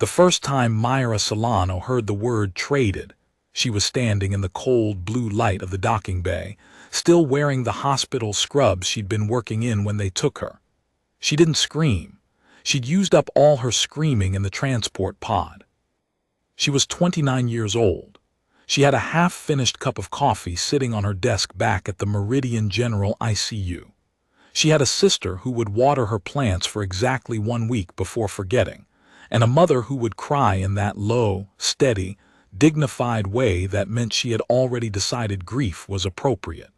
The first time Myra Solano heard the word traded, she was standing in the cold blue light of the docking bay, still wearing the hospital scrubs she'd been working in when they took her. She didn't scream. She'd used up all her screaming in the transport pod. She was 29 years old. She had a half-finished cup of coffee sitting on her desk back at the Meridian General ICU. She had a sister who would water her plants for exactly 1 week before forgetting, and a mother who would cry in that low, steady, dignified way that meant she had already decided grief was appropriate.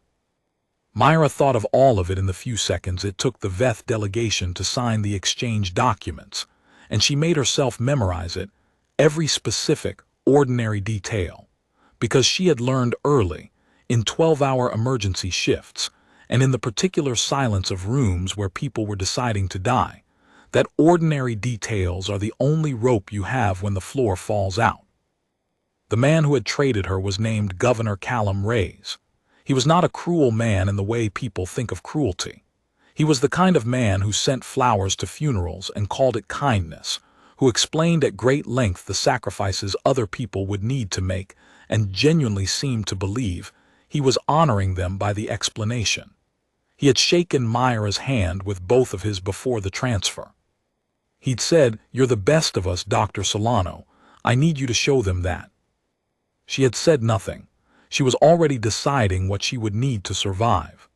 Myra thought of all of it in the few seconds it took the VETH delegation to sign the exchange documents, and she made herself memorize it, every specific, ordinary detail, because she had learned early, in 12-hour emergency shifts, and in the particular silence of rooms where people were deciding to die, that ordinary details are the only rope you have when the floor falls out. The man who had traded her was named Governor Callum Reyes. He was not a cruel man in the way people think of cruelty. He was the kind of man who sent flowers to funerals and called it kindness, who explained at great length the sacrifices other people would need to make and genuinely seemed to believe he was honoring them by the explanation. He had shaken Myra's hand with both of his before the transfer. He'd said, "You're the best of us, Dr. Solano. I need you to show them that." She had said nothing. She was already deciding what she would need to survive.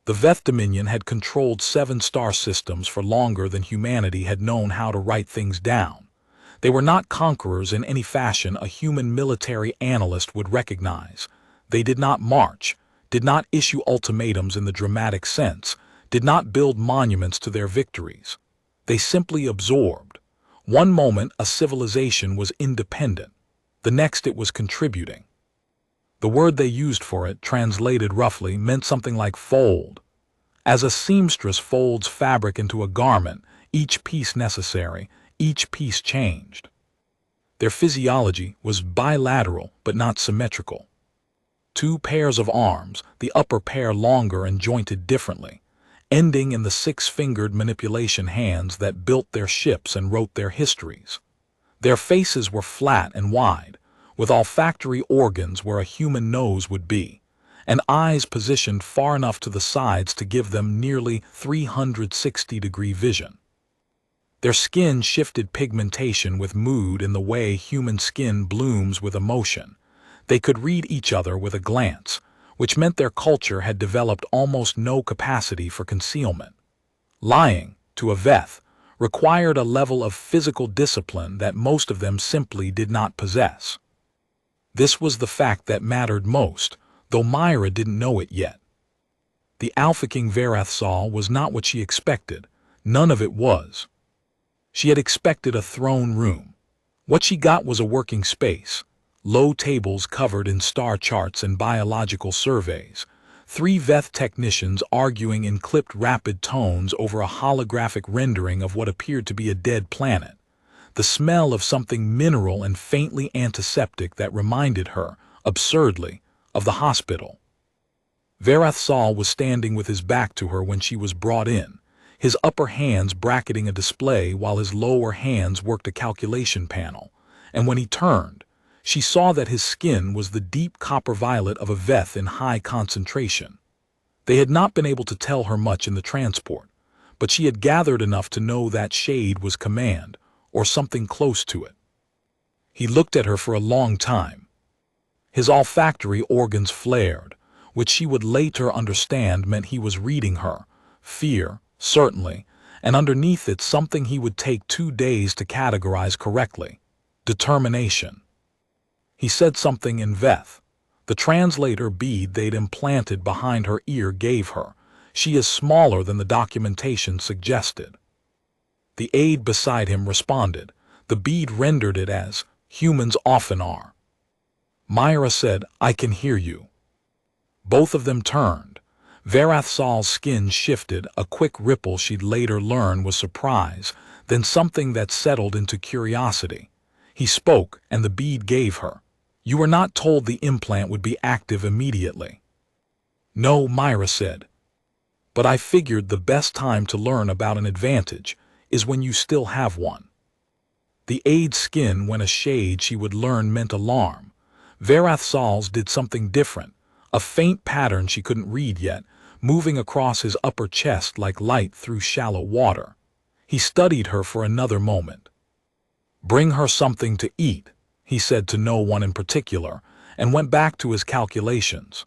The VETH Dominion had controlled 7-star systems for longer than humanity had known how to write things down. They were not conquerors in any fashion a human military analyst would recognize. They did not march, did not issue ultimatums in the dramatic sense, did not build monuments to their victories. They simply absorbed. One moment a civilization was independent, the next it was contributing. The word they used for it, translated roughly, meant something like fold. As a seamstress folds fabric into a garment, each piece necessary, each piece changed. Their physiology was bilateral but not symmetrical. 2 pairs of arms, the upper pair longer and jointed differently, ending in the 6-fingered manipulation hands that built their ships and wrote their histories. Their faces were flat and wide, with olfactory organs where a human nose would be, and eyes positioned far enough to the sides to give them nearly 360-degree vision. Their skin shifted pigmentation with mood in the way human skin blooms with emotion. They could read each other with a glance, which meant their culture had developed almost no capacity for concealment. Lying, to a VETH, required a level of physical discipline that most of them simply did not possess. This was the fact that mattered most, though Myra didn't know it yet. The Alpha King Verathsal was not what she expected. None of it was. She had expected a throne room. What she got was a working space, low tables covered in star charts and biological surveys, 3 VETH technicians arguing in clipped rapid tones over a holographic rendering of what appeared to be a dead planet, the smell of something mineral and faintly antiseptic that reminded her, absurdly, of the hospital. Verathsal was standing with his back to her when she was brought in, his upper hands bracketing a display while his lower hands worked a calculation panel, and when he turned, she saw that his skin was the deep copper violet of a VETH in high concentration. They had not been able to tell her much in the transport, but she had gathered enough to know that shade was command, or something close to it. He looked at her for a long time. His olfactory organs flared, which she would later understand meant he was reading her, fear, certainly, and underneath it something he would take 2 days to categorize correctly, determination. He said something in VETH. The translator bead they'd implanted behind her ear gave her. She is smaller than the documentation suggested. The aide beside him responded. The bead rendered it as, humans often are. Myra said, "I can hear you." Both of them turned. Verathsal's skin shifted, a quick ripple she'd later learn was surprise, then something that settled into curiosity. He spoke, and the bead gave her. "You were not told the implant would be active immediately." "No," Myra said. "But I figured the best time to learn about an advantage is when you still have one." The aide's skin went a shade she would learn meant alarm. Verathsal's did something different, a faint pattern she couldn't read yet, moving across his upper chest like light through shallow water. He studied her for another moment. "Bring her something to eat," he said to no one in particular, and went back to his calculations.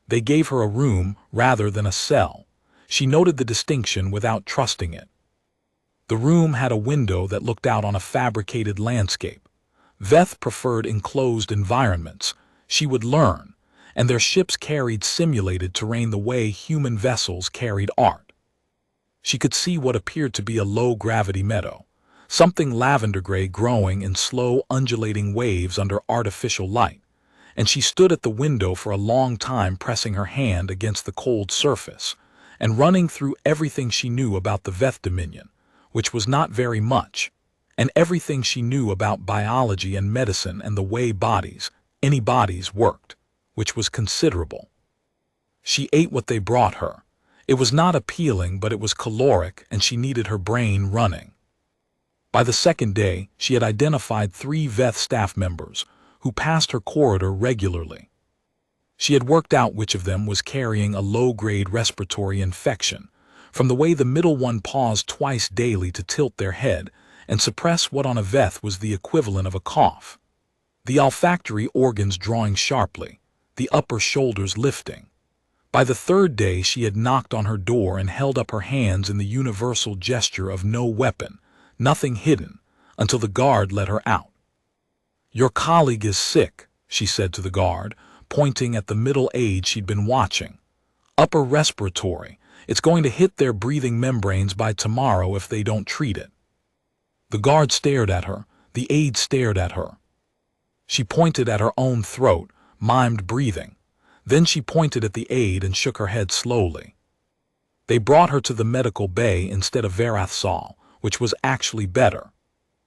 They gave her a room rather than a cell. She noted the distinction without trusting it. The room had a window that looked out on a fabricated landscape. Veth preferred enclosed environments. She would learn, and their ships carried simulated terrain the way human vessels carried art. She could see what appeared to be a low-gravity meadow, something lavender-gray growing in slow, undulating waves under artificial light, and she stood at the window for a long time pressing her hand against the cold surface and running through everything she knew about the Veth Dominion, which was not very much, and everything she knew about biology and medicine and the way any bodies worked, which was considerable. She ate what they brought her. It was not appealing, but it was caloric, and she needed her brain running. By the second day, she had identified 3 Veth staff members who passed her corridor regularly. She had worked out which of them was carrying a low-grade respiratory infection, from the way the middle one paused twice daily to tilt their head and suppress what on a Veth was the equivalent of a cough. The olfactory organs drawing sharply, the upper shoulders lifting. By the 3rd day she had knocked on her door and held up her hands in the universal gesture of no weapon, nothing hidden, until the guard let her out. "Your colleague is sick," she said to the guard, pointing at the middle aide she'd been watching. "Upper respiratory. It's going to hit their breathing membranes by tomorrow if they don't treat it." The guard stared at her. The aide stared at her. She pointed at her own throat, mimed breathing. Then she pointed at the aide and shook her head slowly. They brought her to the medical bay instead of Verathsal, which was actually better.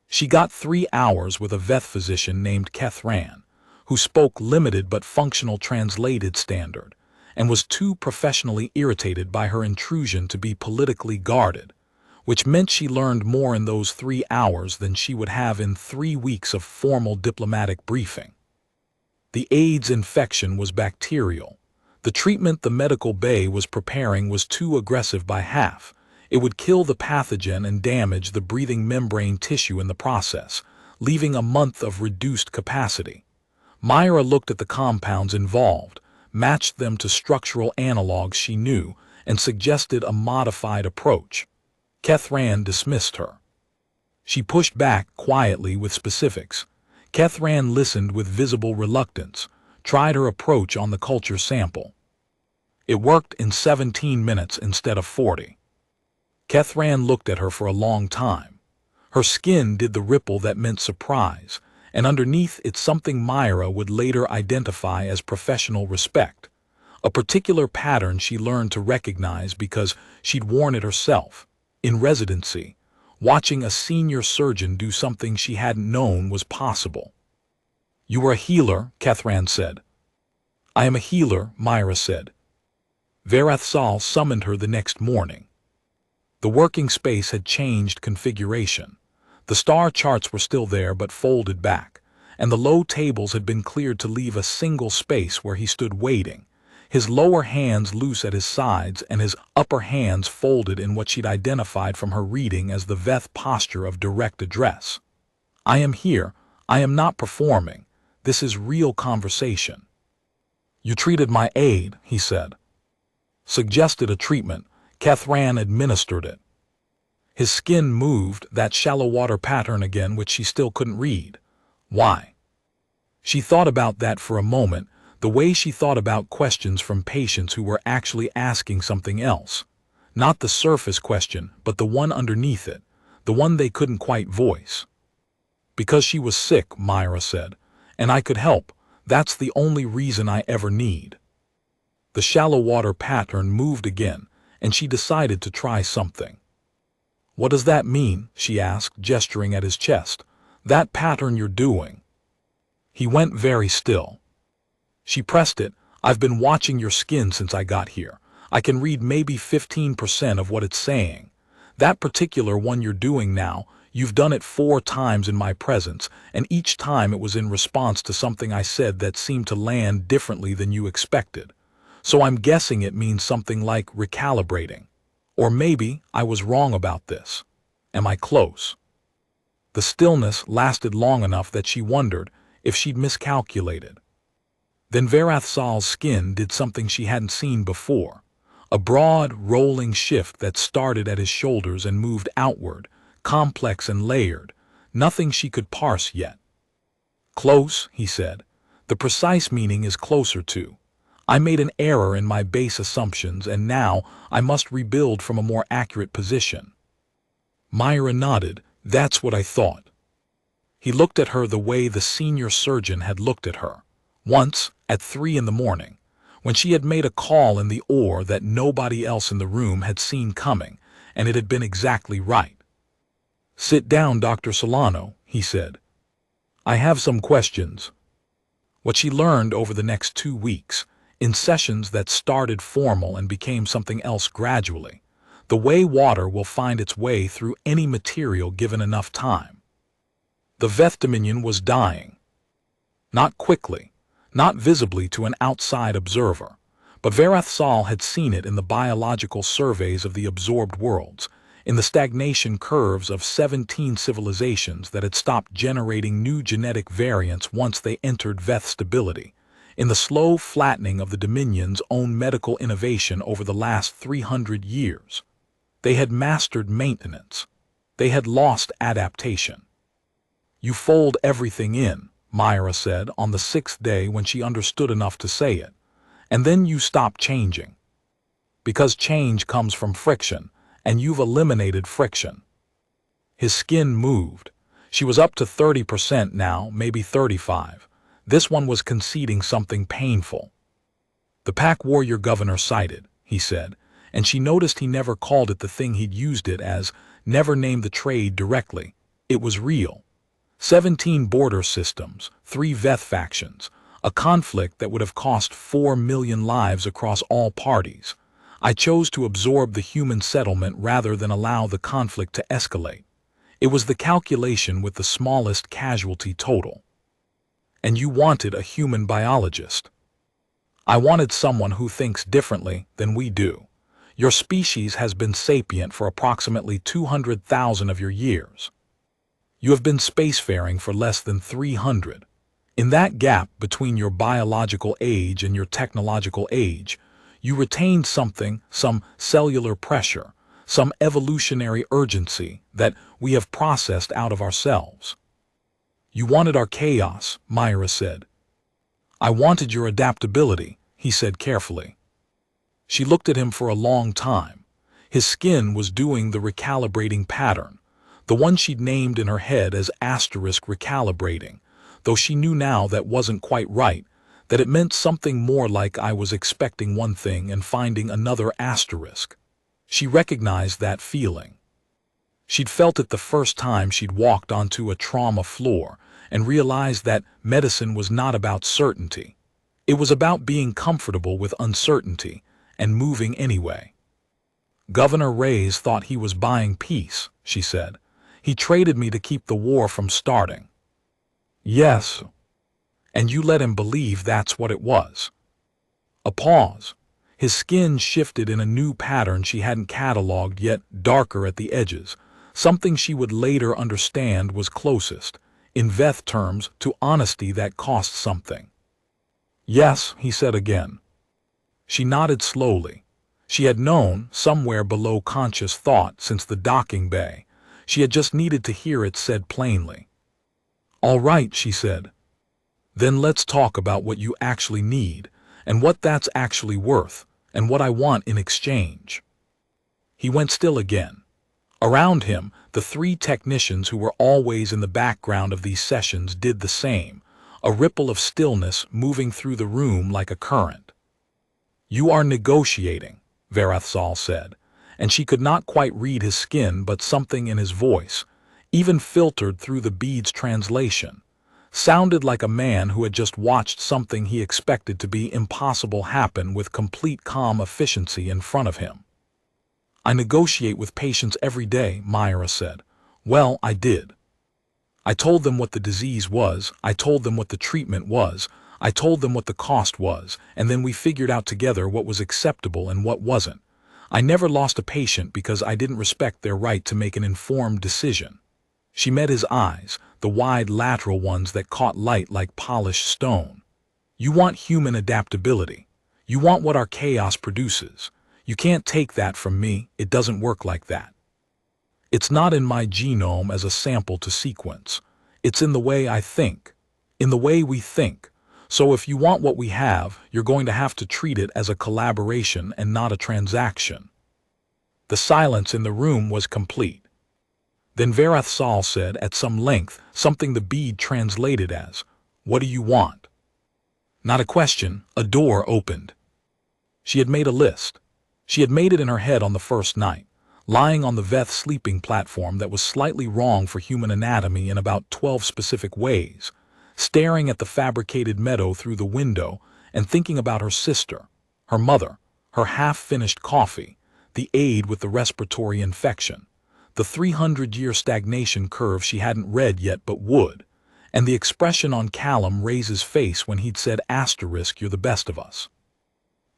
She got 3 hours with a Veth physician named Kethran, who spoke limited but functional translated standard, and was too professionally irritated by her intrusion to be politically guarded, which meant she learned more in those 3 hours than she would have in 3 weeks of formal diplomatic briefing. The AIDS infection was bacterial. The treatment the medical bay was preparing was too aggressive by half. It would kill the pathogen and damage the breathing membrane tissue in the process, leaving a month of reduced capacity. Myra looked at the compounds involved, matched them to structural analogs she knew, and suggested a modified approach. Kethran dismissed her. She pushed back quietly with specifics. Kethran listened with visible reluctance, tried her approach on the culture sample. It worked in 17 minutes instead of 40. Kethran looked at her for a long time. Her skin did the ripple that meant surprise, and underneath it something Myra would later identify as professional respect, a particular pattern she learned to recognize because she'd worn it herself, in residency, watching a senior surgeon do something she hadn't known was possible. "You are a healer," Kethran said. "I am a healer," Myra said. Verathsal summoned her the next morning. The working space had changed configuration. The star charts were still there but folded back, and the low tables had been cleared to leave a single space where he stood waiting, his lower hands loose at his sides and his upper hands folded in what she'd identified from her reading as the Veth posture of direct address. "I am here. I am not performing. This is real conversation." "You treated my aide," he said. Suggested a treatment. Kethran administered it. His skin moved, that shallow water pattern again which she still couldn't read. Why? She thought about that for a moment, the way she thought about questions from patients who were actually asking something else. Not the surface question, but the one underneath it, the one they couldn't quite voice. "Because she was sick," Myra said, "and I could help. That's the only reason I ever need." The shallow water pattern moved again, and she decided to try something. "What does that mean?" she asked, gesturing at his chest. "That pattern you're doing." He went very still. She pressed it. "I've been watching your skin since I got here. I can read maybe 15% of what it's saying. That particular one you're doing now, You've done it 4 times in my presence, and each time it was in response to something I said that seemed to land differently than you expected. So I'm guessing it means something like recalibrating. Or maybe I was wrong about this. Am I close?" The stillness lasted long enough that she wondered if she'd miscalculated. Then Verathsal's skin did something she hadn't seen before. A broad, rolling shift that started at his shoulders and moved outward, complex and layered, nothing she could parse yet. "Close," he said. "The precise meaning is closer to. I made an error in my base assumptions, and now I must rebuild from a more accurate position." Myra nodded. "That's what I thought." He looked at her the way the senior surgeon had looked at her. Once, at 3 in the morning, when she had made a call in the OR that nobody else in the room had seen coming, and it had been exactly right. "Sit down, Dr. Solano," he said. "I have some questions." What she learned over the next 2 weeks, in sessions that started formal and became something else gradually, the way water will find its way through any material given enough time. The Veth Dominion was dying. Not quickly, not visibly to an outside observer, but Verathsal had seen it in the biological surveys of the absorbed worlds, in the stagnation curves of 17 civilizations that had stopped generating new genetic variants once they entered Veth stability, in the slow flattening of the Dominion's own medical innovation over the last 300 years. They had mastered maintenance. They had lost adaptation. "You fold everything in," Myra said on the 6th day when she understood enough to say it, "and then you stop changing. Because change comes from friction, and you've eliminated friction." His skin moved. She was up to 30% now, maybe 35. This one was conceding something painful. "The Pack Warrior Governor cited," he said, and she noticed he never called it the thing he'd used it as, never named the trade directly. It was real. 17 border systems, 3 Veth factions, a conflict that would have cost 4 million lives across all parties. I chose to absorb the human settlement rather than allow the conflict to escalate. It was the calculation with the smallest casualty total. "And you wanted a human biologist." "I wanted someone who thinks differently than we do. Your species has been sapient for approximately 200,000 of your years. You have been spacefaring for less than 300. In that gap between your biological age and your technological age, you retained something, some cellular pressure, some evolutionary urgency that we have processed out of ourselves." "You wanted our chaos," Myra said. "I wanted your adaptability," he said carefully. She looked at him for a long time. His skin was doing the recalibrating pattern, the one she'd named in her head as asterisk recalibrating, though she knew now that wasn't quite right, that it meant something more like I was expecting one thing and finding another asterisk. She recognized that feeling. She'd felt it the first time she'd walked onto a trauma floor and realized that medicine was not about certainty. It was about being comfortable with uncertainty and moving anyway. "Governor Reyes thought he was buying peace," she said. "He traded me to keep the war from starting." "Yes. And you let him believe that's what it was." A pause. His skin shifted in a new pattern she hadn't catalogued yet, darker at the edges. Something she would later understand was closest, in Veth terms, to honesty that cost something. "Yes," he said again. She nodded slowly. She had known, somewhere below conscious thought, since the docking bay. She had just needed to hear it said plainly. "All right," she said. "Then let's talk about what you actually need, and what that's actually worth, and what I want in exchange." He went still again. Around him, the 3 technicians who were always in the background of these sessions did the same, a ripple of stillness moving through the room like a current. "You are negotiating," Verathsal said, and she could not quite read his skin, but something in his voice, even filtered through the bead's translation, sounded like a man who had just watched something he expected to be impossible happen with complete calm efficiency in front of him. "I negotiate with patients every day," Myra said. Well, I did. I told them what the disease was, I told them what the treatment was, I told them what the cost was, and then we figured out together what was acceptable and what wasn't. I never lost a patient because I didn't respect their right to make an informed decision. She met his eyes, the wide lateral ones that caught light like polished stone. You want human adaptability. You want what our chaos produces. You can't take that from me, it doesn't work like that. It's not in my genome as a sample to sequence. It's in the way I think. In the way we think. So if you want what we have, you're going to have to treat it as a collaboration and not a transaction. The silence in the room was complete. Then Verathsal said at some length something the bead translated as, "What do you want?" Not a question, a door opened. She had made a list. She had made it in her head on the first night, lying on the Veth sleeping platform that was slightly wrong for human anatomy in about 12 specific ways, staring at the fabricated meadow through the window and thinking about her sister, her mother, her half-finished coffee, the aide with the respiratory infection, the 300-year stagnation curve she hadn't read yet but would, and the expression on Callum Ray's face when he'd said, "You're the best of us."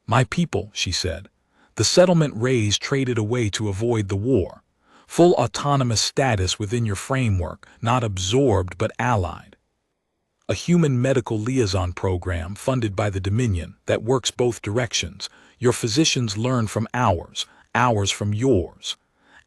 "My people," she said. The settlement Rays traded away to avoid the war. Full autonomous status within your framework, not absorbed but allied. A human medical liaison program funded by the Dominion that works both directions. Your physicians learn from ours, ours from yours.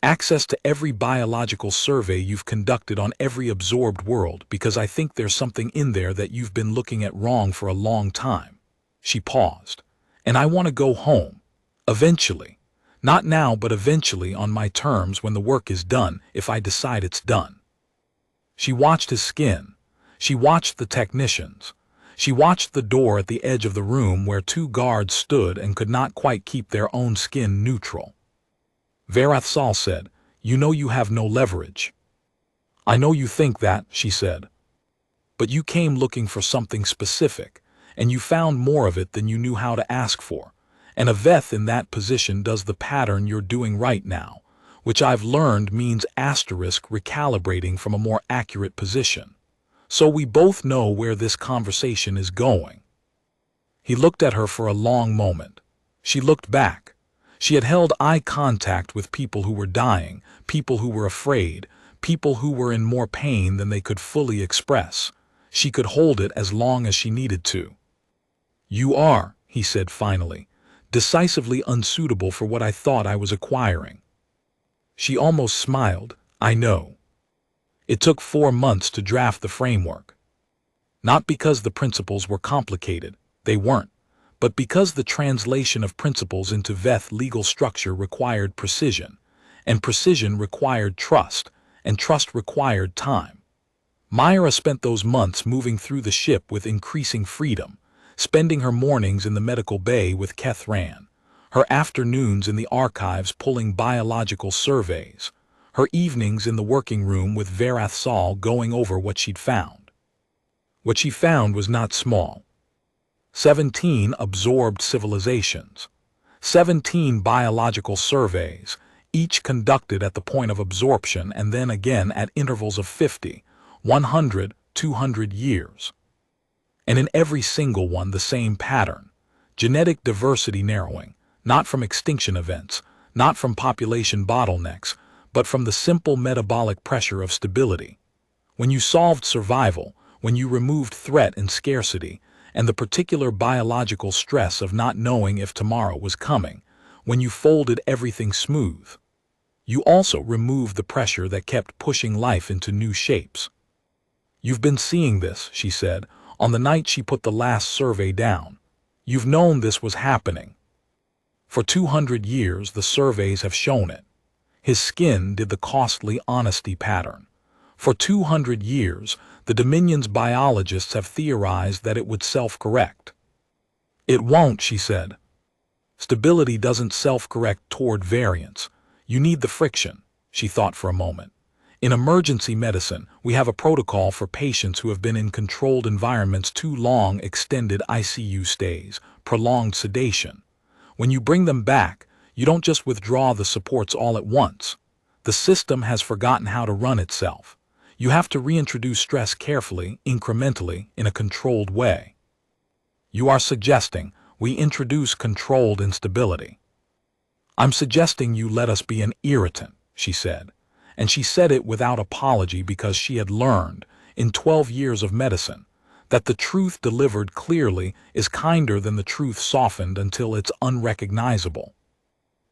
Access to every biological survey you've conducted on every absorbed world, because I think there's something in there that you've been looking at wrong for a long time. She paused. And I want to go home. Eventually. Not now, but eventually on my terms when the work is done, if I decide it's done. She watched his skin. She watched the technicians. She watched the door at the edge of the room where 2 guards stood and could not quite keep their own skin neutral. Verathsal said, "You know you have no leverage." "I know you think that," she said. "But you came looking for something specific, and you found more of it than you knew how to ask for. And a Veth in that position does the pattern you're doing right now, which I've learned means recalibrating from a more accurate position. So we both know where this conversation is going." He looked at her for a long moment. She looked back. She had held eye contact with people who were dying, people who were afraid, people who were in more pain than they could fully express. She could hold it as long as she needed to. "You are," he said finally, "decisively unsuitable for what I thought I was acquiring." She almost smiled. "I know. It took 4 months to draft the framework. Not because the principles were complicated, they weren't, but because the translation of principles into Veth legal structure required precision, and precision required trust, and trust required time. Myra spent those months moving through the ship with increasing freedom, spending her mornings in the medical bay with Kethran, her afternoons in the archives pulling biological surveys, her evenings in the working room with Verathsal going over what she'd found. What she found was not small. 17 absorbed civilizations, 17 biological surveys, each conducted at the point of absorption and then again at intervals of 50, 100, 200 years. And in every single one the same pattern, genetic diversity narrowing, not from extinction events, not from population bottlenecks, but from the simple metabolic pressure of stability. When you solved survival, when you removed threat and scarcity, and the particular biological stress of not knowing if tomorrow was coming, when you folded everything smooth, you also removed the pressure that kept pushing life into new shapes. "You've been seeing this," she said, on the night she put the last survey down. "You've known this was happening. For 200 years the surveys have shown it. His skin did the costly honesty pattern. For 200 years, the Dominion's biologists have theorized that it would self-correct." "It won't," she said. "Stability doesn't self-correct toward variance. You need the friction." She thought for a moment. "In emergency medicine, we have a protocol for patients who have been in controlled environments too long, extended ICU stays, prolonged sedation. When you bring them back, you don't just withdraw the supports all at once. The system has forgotten how to run itself. You have to reintroduce stress carefully, incrementally, in a controlled way. You are suggesting we introduce controlled instability. I'm suggesting you let us be an irritant, she said. And she said it without apology because she had learned, in 12 years of medicine, that the truth delivered clearly is kinder than the truth softened until it's unrecognizable.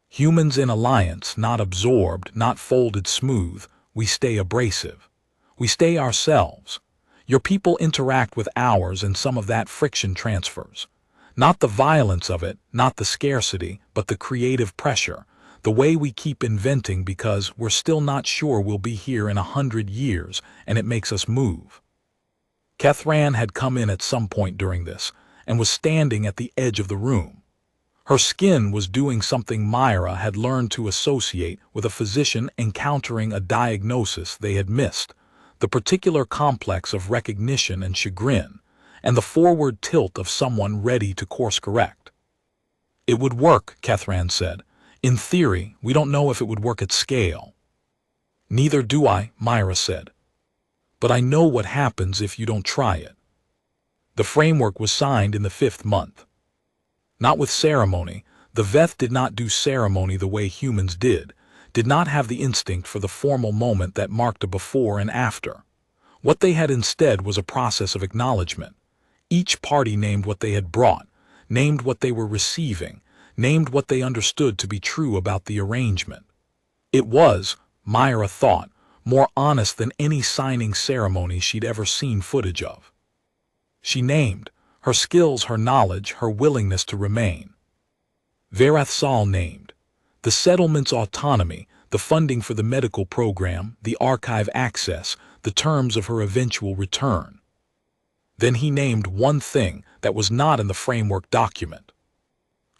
Humans in alliance, not absorbed, not folded smooth, we stay abrasive. We stay ourselves. Your people interact with ours and some of that friction transfers. Not the violence of it, not the scarcity, but the creative pressure, the way we keep inventing because we're still not sure we'll be here in 100 years, and it makes us move. Kethran had come in at some point during this, and was standing at the edge of the room. Her skin was doing something Myra had learned to associate with a physician encountering a diagnosis they had missed, the particular complex of recognition and chagrin, and the forward tilt of someone ready to course correct. It would work, Kethran said. In theory, we don't know if it would work at scale. Neither do I, Myra said. But I know what happens if you don't try it. The framework was signed in the 5th month. Not with ceremony. The Veth did not do ceremony the way humans did not have the instinct for the formal moment that marked a before and after. What they had instead was a process of acknowledgement. Each party named what they had brought, named what they were receiving, named what they understood to be true about the arrangement. It was, Myra thought, more honest than any signing ceremony she'd ever seen footage of. She named her skills, her knowledge, her willingness to remain. Verathsal named the settlement's autonomy, the funding for the medical program, the archive access, the terms of her eventual return. Then he named one thing that was not in the framework document.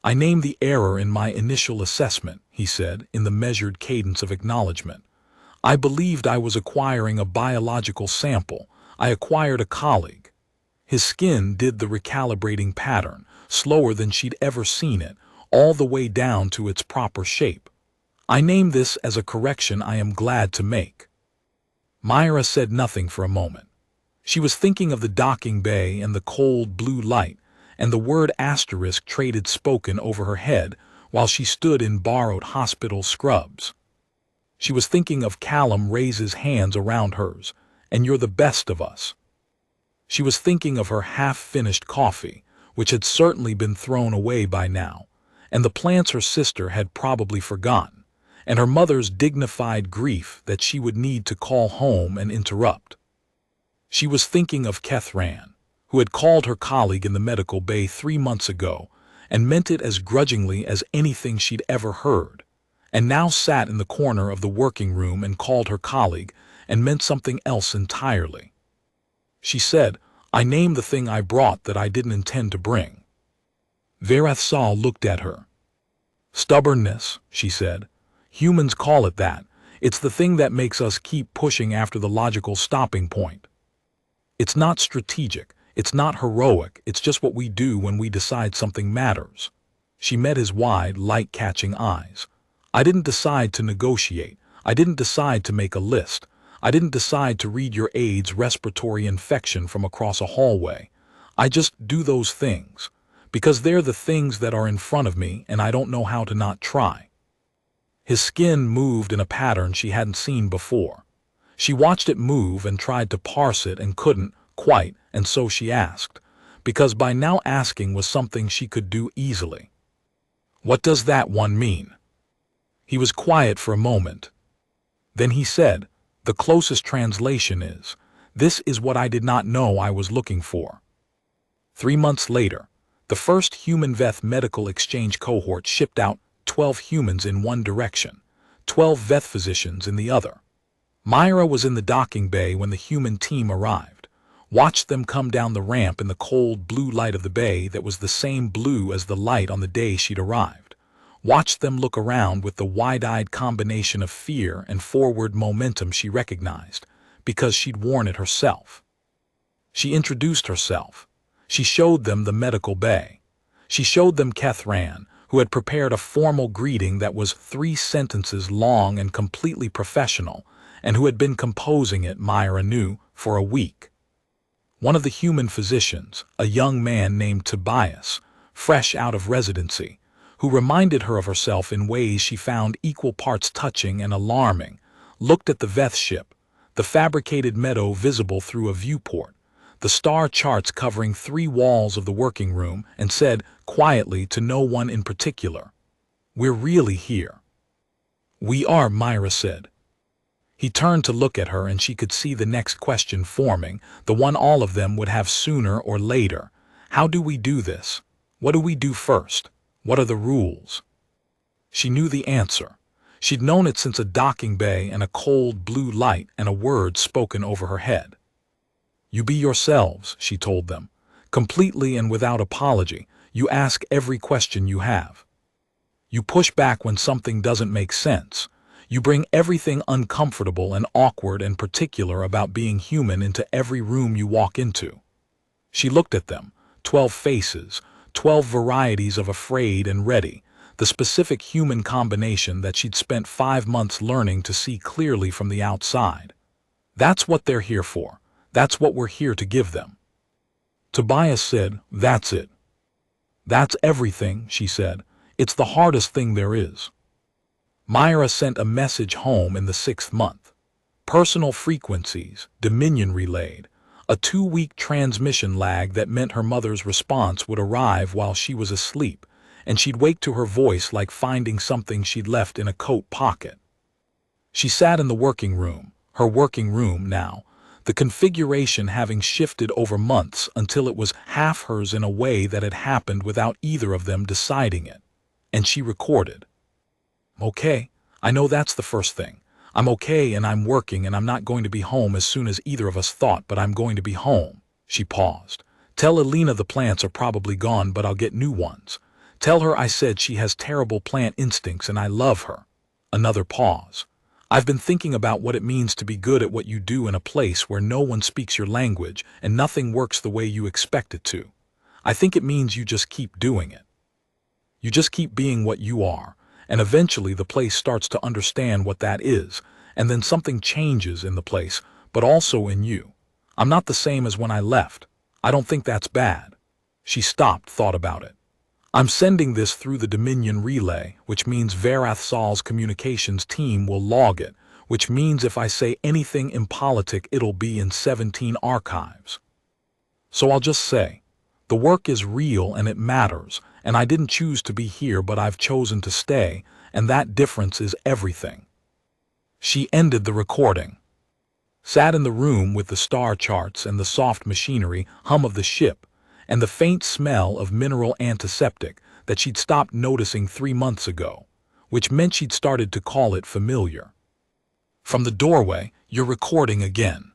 I named the error in my initial assessment, he said, in the measured cadence of acknowledgement. I believed I was acquiring a biological sample. I acquired a colleague. His skin did the recalibrating pattern, slower than she'd ever seen it, all the way down to its proper shape. I named this as a correction I am glad to make. Myra said nothing for a moment. She was thinking of the docking bay and the cold blue light, and the word asterisk traded spoken over her head while she stood in borrowed hospital scrubs. She was thinking of Callum Ray's hands around hers, and you're the best of us. She was thinking of her half-finished coffee, which had certainly been thrown away by now, and the plants her sister had probably forgotten, and her mother's dignified grief that she would need to call home and interrupt. She was thinking of Kethran, who had called her colleague in the medical bay 3 months ago and meant it as grudgingly as anything she'd ever heard, and now sat in the corner of the working room and called her colleague and meant something else entirely. She said, I named the thing I brought that I didn't intend to bring. Verathsal looked at her. Stubbornness, she said. Humans call it that. It's the thing that makes us keep pushing after the logical stopping point. It's not strategic. It's not heroic, it's just what we do when we decide something matters. She met his wide, light-catching eyes. I didn't decide to negotiate. I didn't decide to make a list. I didn't decide to read your aide's respiratory infection from across a hallway. I just do those things, because they're the things that are in front of me and I don't know how to not try. His skin moved in a pattern she hadn't seen before. She watched it move and tried to parse it and couldn't, quite, and so she asked, because by now asking was something she could do easily. What does that one mean? He was quiet for a moment. Then he said, the closest translation is, this is what I did not know I was looking for. 3 months later, the first human-Veth medical exchange cohort shipped out 12 humans in one direction, 12 Veth physicians in the other. Myra was in the docking bay when the human team arrived, watched them come down the ramp in the cold blue light of the bay that was the same blue as the light on the day she'd arrived, watched them look around with the wide-eyed combination of fear and forward momentum she recognized, because she'd worn it herself. She introduced herself. She showed them the medical bay. She showed them Kethran, who had prepared a formal greeting that was 3 sentences long and completely professional, and who had been composing it, Myra knew, for a week. One of the human physicians, a young man named Tobias, fresh out of residency, who reminded her of herself in ways she found equal parts touching and alarming, looked at the Veth ship, the fabricated meadow visible through a viewport, the star charts covering 3 walls of the working room, and said quietly to no one in particular, "We're really here." "We are," Myra said. He turned to look at her, and she could see the next question forming, the one all of them would have sooner or later. How do we do this? What do we do first? What are the rules? She knew the answer. She'd known it since a docking bay and a cold blue light and a word spoken over her head. "You be yourselves," she told them, completely and without apology. "You ask every question you have. You push back when something doesn't make sense. You bring everything uncomfortable and awkward and particular about being human into every room you walk into." She looked at them, 12 faces, 12 varieties of afraid and ready, the specific human combination that she'd spent 5 months learning to see clearly from the outside. "That's what they're here for. That's what we're here to give them." Tobias said, "That's it." "That's everything," she said. "It's the hardest thing there is." Myra sent a message home in the 6th month. Personal frequencies, Dominion relayed, a 2-week transmission lag that meant her mother's response would arrive while she was asleep, and she'd wake to her voice like finding something she'd left in a coat pocket. She sat in the working room, her working room now, the configuration having shifted over months until it was half hers in a way that had happened without either of them deciding it. And she recorded. "Okay, I know that's the first thing. I'm okay and I'm working and I'm not going to be home as soon as either of us thought, but I'm going to be home." She paused. "Tell Elena the plants are probably gone, but I'll get new ones. Tell her I said she has terrible plant instincts and I love her." Another pause. "I've been thinking about what it means to be good at what you do in a place where no one speaks your language and nothing works the way you expect it to. I think it means you just keep doing it. You just keep being what you are. And eventually the place starts to understand what that is, and then something changes in the place, but also in you. I'm not the same as when I left. I don't think that's bad." She stopped, thought about it. "I'm sending this through the Dominion relay, which means Verathsal's communications team will log it, which means if I say anything impolitic it'll be in 17 archives. So I'll just say, the work is real and it matters, and I didn't choose to be here, but I've chosen to stay, and that difference is everything." She ended the recording. Sat in the room with the star charts and the soft machinery hum of the ship, and the faint smell of mineral antiseptic that she'd stopped noticing 3 months ago, which meant she'd started to call it familiar. From the doorway, "You're recording again."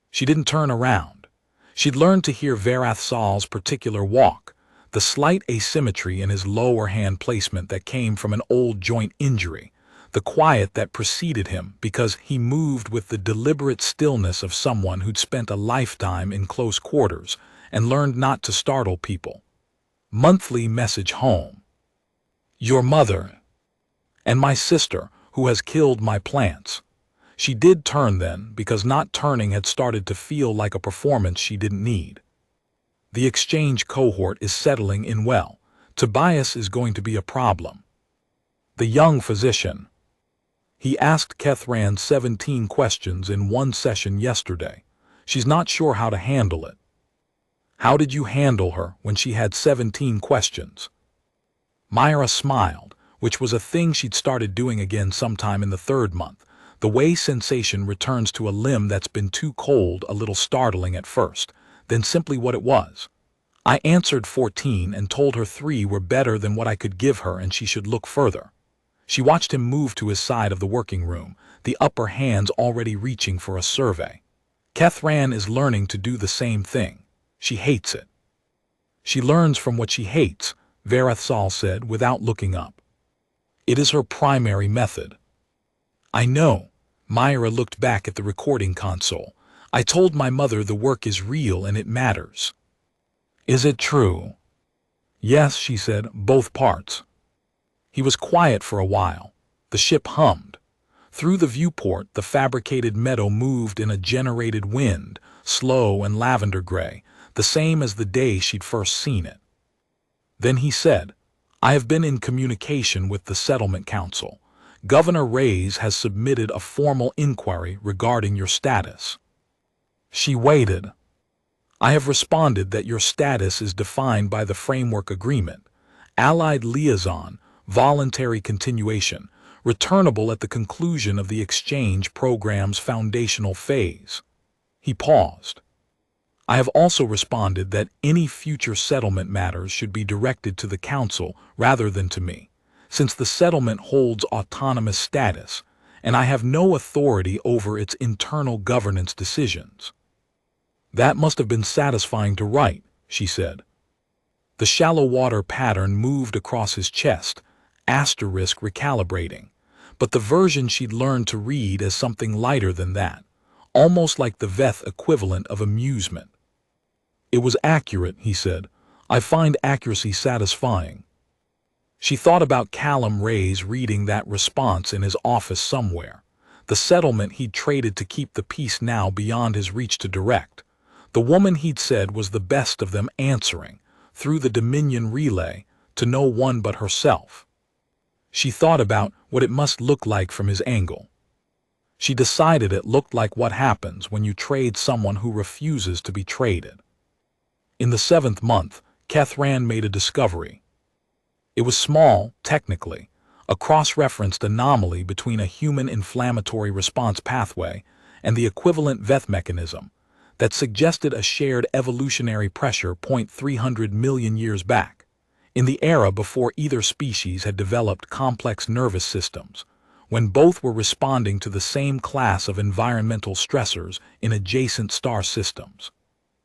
She didn't turn around. She'd learned to hear Verathsal's particular walk, the slight asymmetry in his lower hand placement that came from an old joint injury, the quiet that preceded him because he moved with the deliberate stillness of someone who'd spent a lifetime in close quarters and learned not to startle people. Monthly message home. "Your mother and my sister, who has killed my plants." She did turn then, because not turning had started to feel like a performance she didn't need. "The exchange cohort is settling in well. Tobias is going to be a problem." The young physician. "He asked Kethran 17 questions in one session yesterday. She's not sure how to handle it." "How did you handle her when she had 17 questions?" Myra smiled, which was a thing she'd started doing again sometime in the 3rd month, the way sensation returns to a limb that's been too cold, a little startling at first, then simply what it was. "I answered 14 and told her 3 were better than what I could give her and she should look further." She watched him move to his side of the working room, the upper hands already reaching for a survey. "Kethran is learning to do the same thing. She hates it." "She learns from what she hates," Verathsal said without looking up. "It is her primary method." "I know." Myra looked back at the recording console. "I told my mother the work is real and it matters." "Is it true?" "Yes," she said, "both parts." He was quiet for a while. The ship hummed. Through the viewport, the fabricated meadow moved in a generated wind, slow and lavender gray, the same as the day she'd first seen it. Then he said, "I have been in communication with the Settlement Council. Governor Reyes has submitted a formal inquiry regarding your status." She waited. "I have responded that your status is defined by the Framework Agreement, Allied Liaison, Voluntary Continuation, returnable at the conclusion of the exchange program's foundational phase." He paused. "I have also responded that any future settlement matters should be directed to the Council rather than to me, since the settlement holds autonomous status, and I have no authority over its internal governance decisions." "That must have been satisfying to write," she said. The shallow water pattern moved across his chest, asterisk recalibrating, but the version she'd learned to read as something lighter than that, almost like the Veth equivalent of amusement. "It was accurate," he said. "I find accuracy satisfying." She thought about Callum Ray's reading that response in his office somewhere. The settlement he'd traded to keep the peace now beyond his reach to direct. The woman he'd said was the best of them answering, through the Dominion relay, to no one but herself. She thought about what it must look like from his angle. She decided it looked like what happens when you trade someone who refuses to be traded. In the 7th month, Kethran made a discovery. It was small, technically, a cross-referenced anomaly between a human inflammatory response pathway and the equivalent Veth mechanism that suggested a shared evolutionary pressure 300 million years back, in the era before either species had developed complex nervous systems, when both were responding to the same class of environmental stressors in adjacent star systems.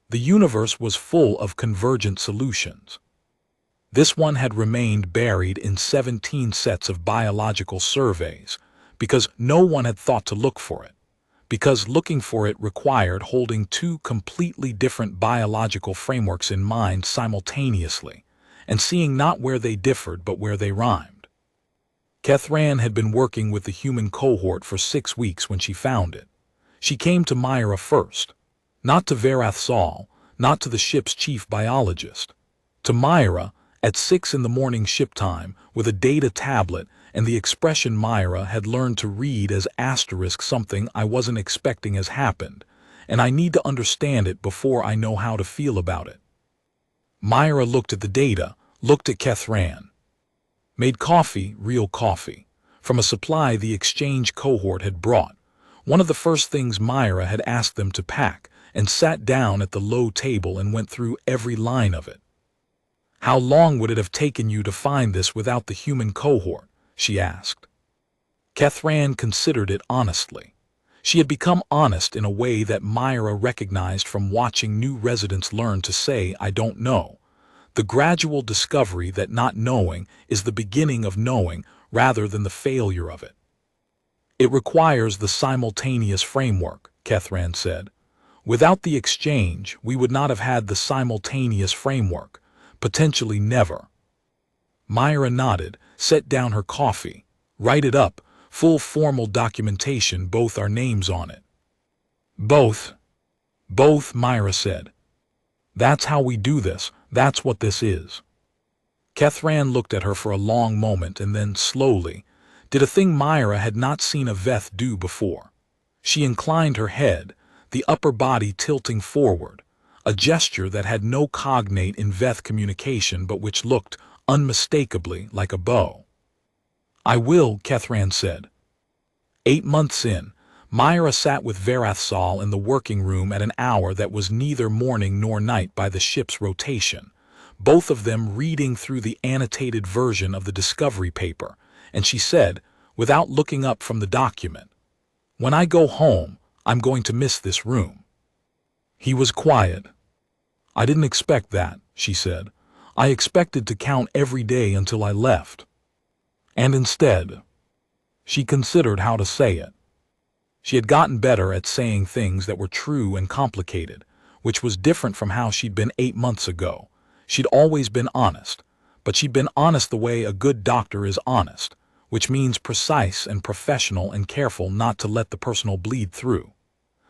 The universe was full of convergent solutions. This one had remained buried in 17 sets of biological surveys, because no one had thought to look for it, because looking for it required holding two completely different biological frameworks in mind simultaneously, and seeing not where they differed but where they rhymed. Kethran had been working with the human cohort for 6 weeks when she found it. She came to Myra first, not to Verath Sol, not to the ship's chief biologist. To Myra, at 6 in the morning ship time, with a data tablet and the expression Myra had learned to read as asterisk something I wasn't expecting has happened, and I need to understand it before I know how to feel about it. Myra looked at the data, looked at Kethran. Made coffee, real coffee, from a supply the exchange cohort had brought, one of the first things Myra had asked them to pack, and sat down at the low table and went through every line of it. "How long would it have taken you to find this without the human cohort?" she asked. Kethran considered it honestly. She had become honest in a way that Myra recognized from watching new residents learn to say, "I don't know." The gradual discovery that not knowing is the beginning of knowing rather than the failure of it. "It requires the simultaneous framework," Kethran said. "Without the exchange, we would not have had the simultaneous framework, potentially never." Myra nodded, set down her coffee. "Write it up, full formal documentation, both our names on it." Both, Myra said. "That's how we do this, that's what this is." Kethran looked at her for a long moment and then, slowly, did a thing Myra had not seen a Veth do before. She inclined her head, the upper body tilting forward, a gesture that had no cognate in Veth communication but which looked, unmistakably, like a bow. "I will," Kethran said. 8 months in, Myra sat with Verath Sol in the working room at an hour that was neither morning nor night by the ship's rotation, both of them reading through the annotated version of the discovery paper, and she said, without looking up from the document, "When I go home, I'm going to miss this room." He was quiet. "I didn't expect that," she said. "I expected to count every day until I left. And instead..." She considered how to say it. She had gotten better at saying things that were true and complicated, which was different from how she'd been 8 months ago. She'd always been honest, but she'd been honest the way a good doctor is honest, which means precise and professional and careful not to let the personal bleed through.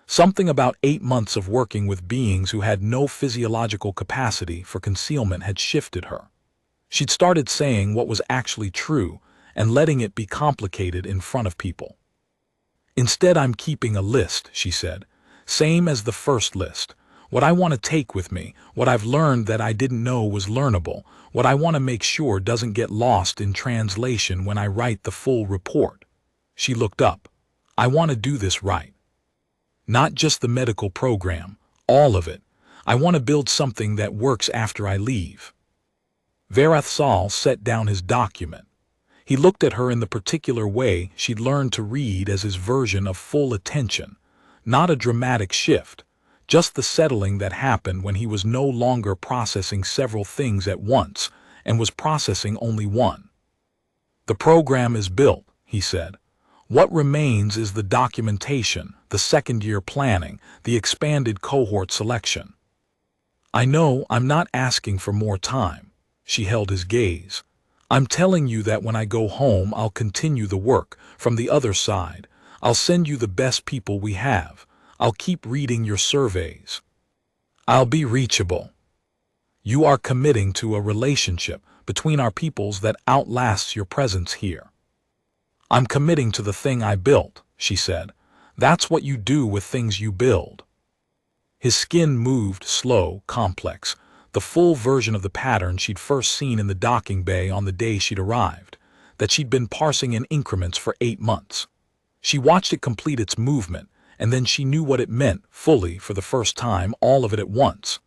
Something about 8 months of working with beings who had no physiological capacity for concealment had shifted her. She'd started saying what was actually true and letting it be complicated in front of people. "Instead, I'm keeping a list," she said, "same as the first list. What I want to take with me, what I've learned that I didn't know was learnable, what I want to make sure doesn't get lost in translation when I write the full report." She looked up. "I want to do this right. Not just the medical program, all of it. I want to build something that works after I leave." Verathsal set down his document. He looked at her in the particular way she'd learned to read as his version of full attention, not a dramatic shift, just the settling that happened when he was no longer processing several things at once and was processing only one. "The program is built," he said. "What remains is the documentation, the second-year planning, the expanded cohort selection." "I know I'm not asking for more time." She held his gaze. "I'm telling you that when I go home I'll continue the work from the other side. I'll send you the best people we have. I'll keep reading your surveys. I'll be reachable. You are committing to a relationship between our peoples that outlasts your presence here." "I'm committing to the thing I built," she said. "That's what you do with things you build." His skin moved, slow, complex, the full version of the pattern she'd first seen in the docking bay on the day she'd arrived, that she'd been parsing in increments for 8 months. She watched it complete its movement, and then she knew what it meant fully for the first time, all of it at once.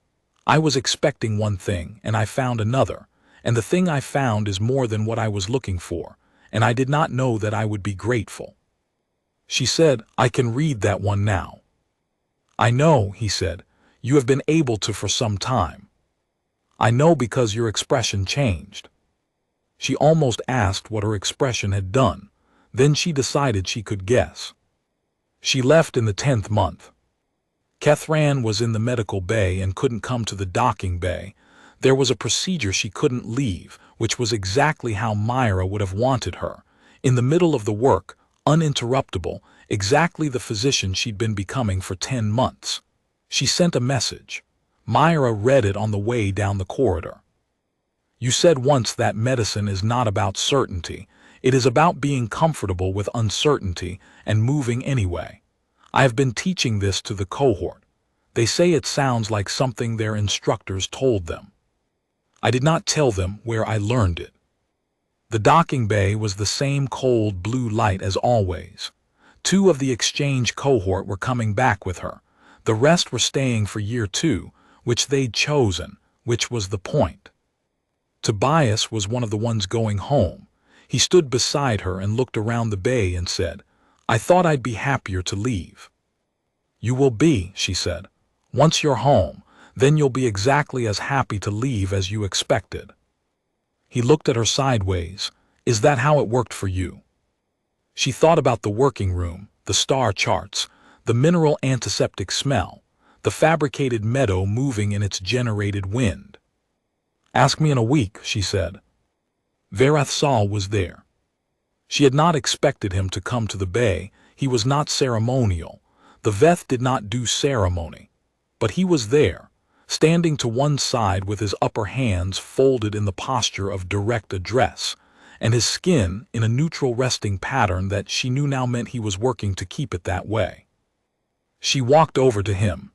"I was expecting one thing, and I found another, and the thing I found is more than what I was looking for, and I did not know that I would be grateful." She said, "I can read that one now." "I know," he said. "You have been able to for some time. I know because your expression changed." She almost asked what her expression had done. Then she decided she could guess. She left in the 10th month. Kethran was in the medical bay and couldn't come to the docking bay. There was a procedure she couldn't leave, which was exactly how Myra would have wanted her. In the middle of the work, uninterruptible, exactly the physician she'd been becoming for 10 months. She sent a message. Myra read it on the way down the corridor. "You said once that medicine is not about certainty. It is about being comfortable with uncertainty and moving anyway. I have been teaching this to the cohort. They say it sounds like something their instructors told them. I did not tell them where I learned it." The docking bay was the same cold blue light as always. 2 of the exchange cohort were coming back with her. The rest were staying for year 2, which they'd chosen, which was the point. Tobias was one of the ones going home. He stood beside her and looked around the bay and said, "I thought I'd be happier to leave." "You will be," she said. "Once you're home, then you'll be exactly as happy to leave as you expected." He looked at her sideways. "Is that how it worked for you?" She thought about the working room, the star charts, the mineral antiseptic smell, the fabricated meadow moving in its generated wind. "Ask me in a week," she said. Verathsal was there. She had not expected him to come to the bay. He was not ceremonial. The Veth did not do ceremony. But he was there, standing to one side with his upper hands folded in the posture of direct address, and his skin in a neutral resting pattern that she knew now meant he was working to keep it that way. She walked over to him.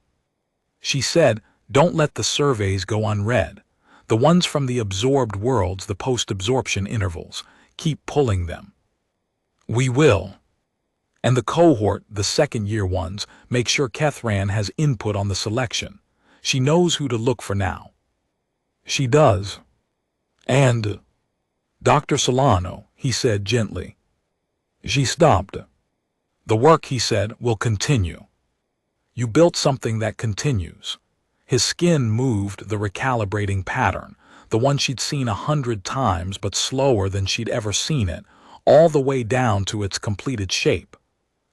She said, "Don't let the surveys go unread. The ones from the absorbed worlds, the post-absorption intervals. Keep pulling them." "We will." "And the cohort, the second-year ones, make sure Kethran has input on the selection. She knows who to look for now." "She does." "And Dr. Solano," he said gently. She stopped. "The work," he said, "will continue. You built something that continues." His skin moved the recalibrating pattern, the one she'd seen 100 times but slower than she'd ever seen it, all the way down to its completed shape.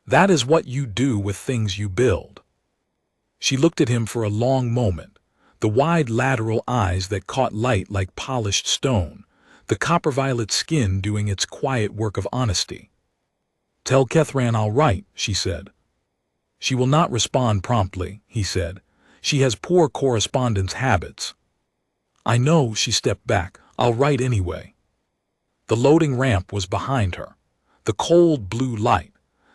"That is what you do with things you build." She looked at him for a long moment, the wide lateral eyes that caught light like polished stone. the copper-violet skin doing its quiet work of honesty. "Tell Kethran I'll write," she said. "She will not respond promptly," he said. "She has poor correspondence habits." "I know," she stepped back. "I'll write anyway." The loading ramp was behind her. The cold blue light.